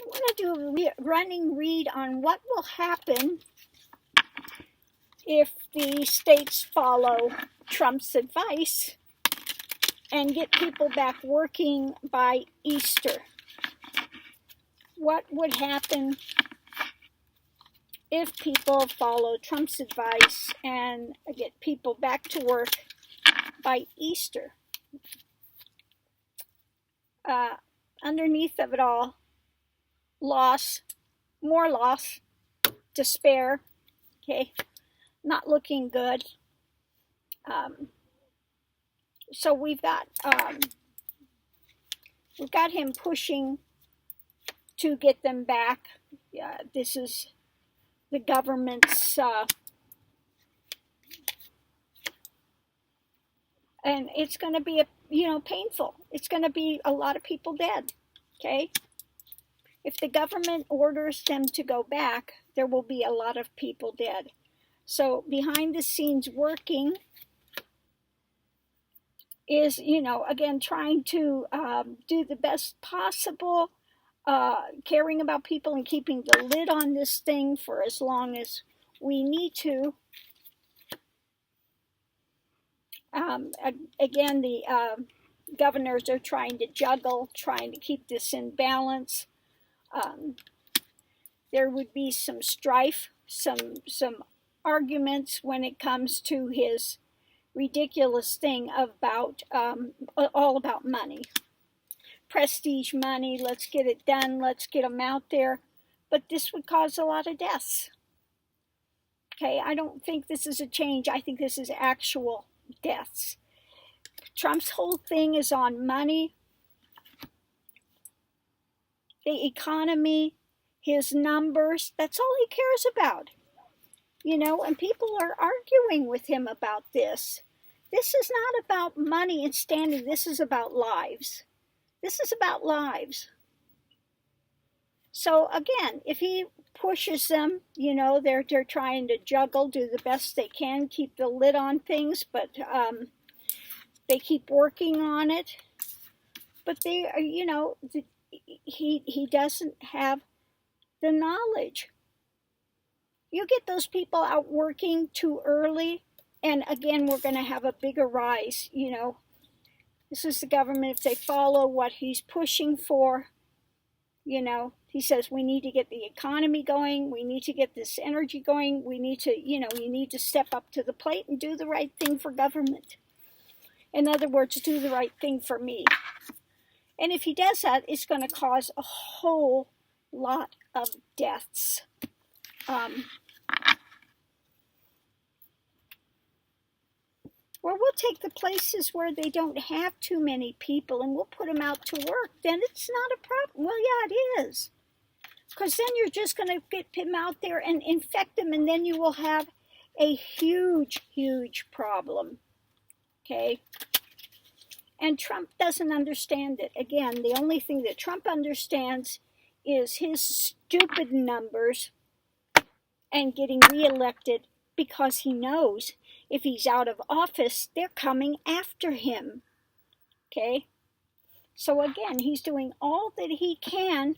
want to do a running read on what will happen if the states follow Trump's advice and get people back working by Easter. What would happen if people follow Trump's advice and get people back to work by Easter? Underneath of it all, loss, more loss, despair, okay, not looking good. So we've got him pushing to get them back. This is the government's, and it's going to be painful. It's going to be a lot of people dead. Okay, if the government orders them to go back, there will be a lot of people dead. So behind the scenes working is, again, trying to do the best possible, caring about people and keeping the lid on this thing for as long as we need to. Again, the governors are trying to juggle, trying to keep this in balance. There would be some strife, some arguments when it comes to his ridiculous thing about all about money, prestige money. Let's get it done. Let's get them out there. But this would cause a lot of deaths. Okay, I don't think this is a change. I think this is actual deaths. Trump's whole thing is on money, the economy, his numbers. That's all he cares about. And people are arguing with him about this. This is not about money and standing. This is about lives. This is about lives. So again, if he pushes them, they're trying to juggle, do the best they can, keep the lid on things, but they keep working on it. But they are, he doesn't have the knowledge. You get those people out working too early, and again, we're going to have a bigger rise. This is the government. If they follow what he's pushing for, he says we need to get the economy going. We need to get this energy going. We need to, you need to step up to the plate and do the right thing for government. In other words, do the right thing for me. And if he does that, it's going to cause a whole lot of deaths. Or we'll take the places where they don't have too many people and we'll put them out to work. Then it's not a problem. Well, yeah, it is. Because then you're just going to get him out there and infect them, and then you will have a huge, huge problem. Okay? And Trump doesn't understand it. Again, the only thing that Trump understands is his stupid numbers and getting reelected, because he knows if he's out of office, they're coming after him. Okay? So again, he's doing all that he can.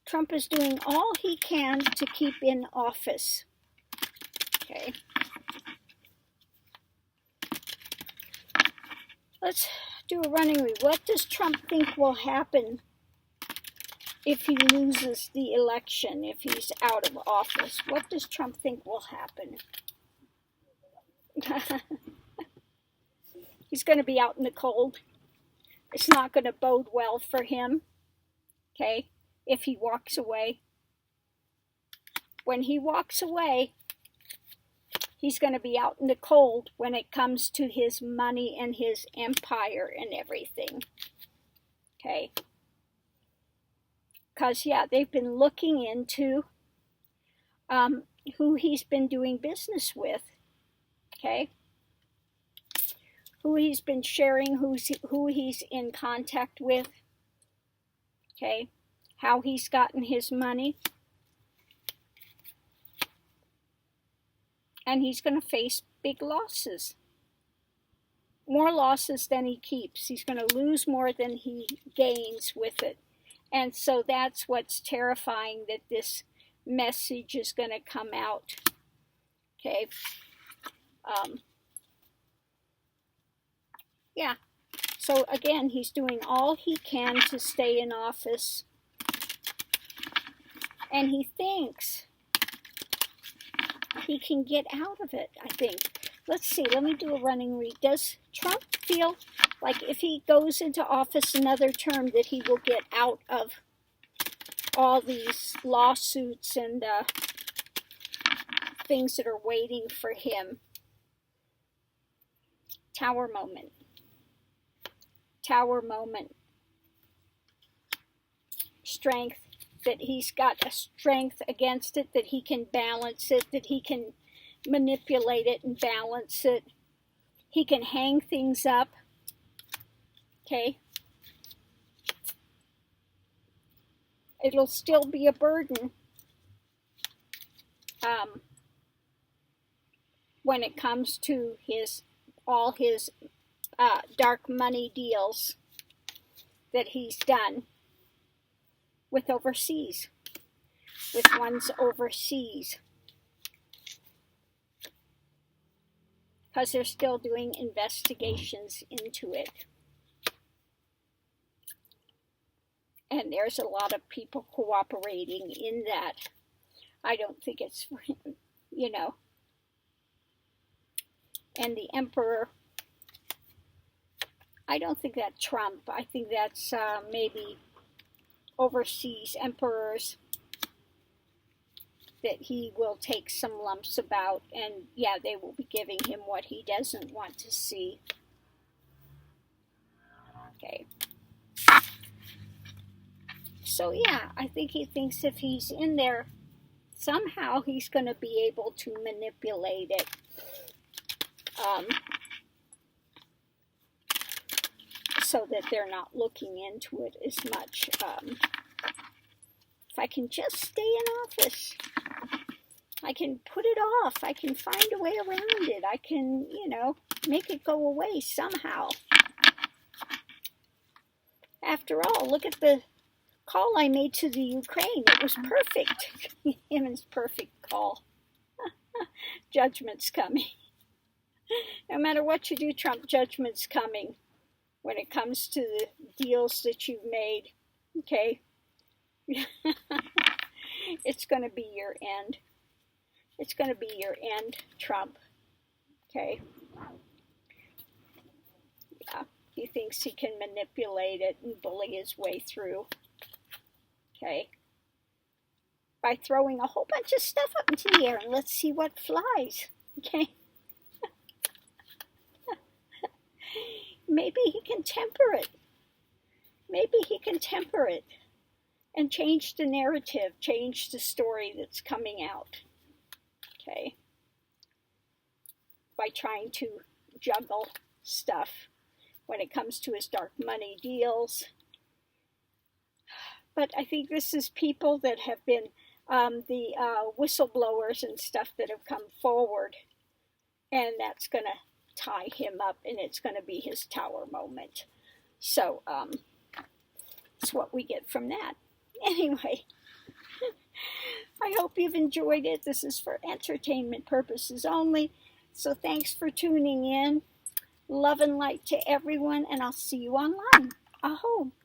Trump is doing all he can to keep in office. Okay? Let's do a running read. What does Trump think will happen if he loses the election, if he's out of office? What does Trump think will happen? He's going to be out in the cold. It's not going to bode well for him, okay, if he walks away. When he walks away, he's going to be out in the cold when it comes to his money and his empire and everything, okay? Because, yeah, they've been looking into who he's been doing business with, okay? Who he's been sharing, who he's in contact with, okay? How he's gotten his money. And he's going to face big losses, more losses than he keeps. He's going to lose more than he gains with it. And so that's what's terrifying, that this message is going to come out. Okay. Yeah. So again, he's doing all he can to stay in office. And he thinks he can get out of it, I think. Let's see, let me do a running read. Does Trump feel like if he goes into office another term that he will get out of all these lawsuits and things that are waiting for him? Tower moment. Tower moment. Strength. That he's got a strength against it, that he can balance it, that he can manipulate it and balance it. He can hang things up. Okay. It'll still be a burden when it comes to all his dark money deals that he's done with overseas, with ones overseas, because they're still doing investigations into it. And there's a lot of people cooperating in that. I don't think it's for him, you know. And the Emperor, I don't think that's Trump. I think that's maybe overseas emperors that he will take some lumps about, and yeah, they will be giving him what he doesn't want to see. Okay. So yeah, I think he thinks if he's in there, somehow he's going to be able to manipulate it. So that they're not looking into it as much. If I can just stay in office, I can put it off. I can find a way around it. I can, make it go away somehow. After all, look at the call I made to the Ukraine. It was perfect. His perfect call. Judgment's coming. No matter what you do, Trump, judgment's coming. When it comes to the deals that you've made, okay? It's going to be your end. It's going to be your end, Trump, okay? Yeah, he thinks he can manipulate it and bully his way through, okay? By throwing a whole bunch of stuff up into the air and let's see what flies, okay? Maybe he can temper it. Maybe he can temper it and change the narrative, change the story that's coming out, okay, by trying to juggle stuff when it comes to his dark money deals. But I think this is people that have been the whistleblowers and stuff that have come forward, and that's going to tie him up, and it's going to be his tower moment. So that's what we get from that. Anyway, I hope you've enjoyed it. This is for entertainment purposes only. So thanks for tuning in. Love and light to everyone, and I'll see you online. Aho.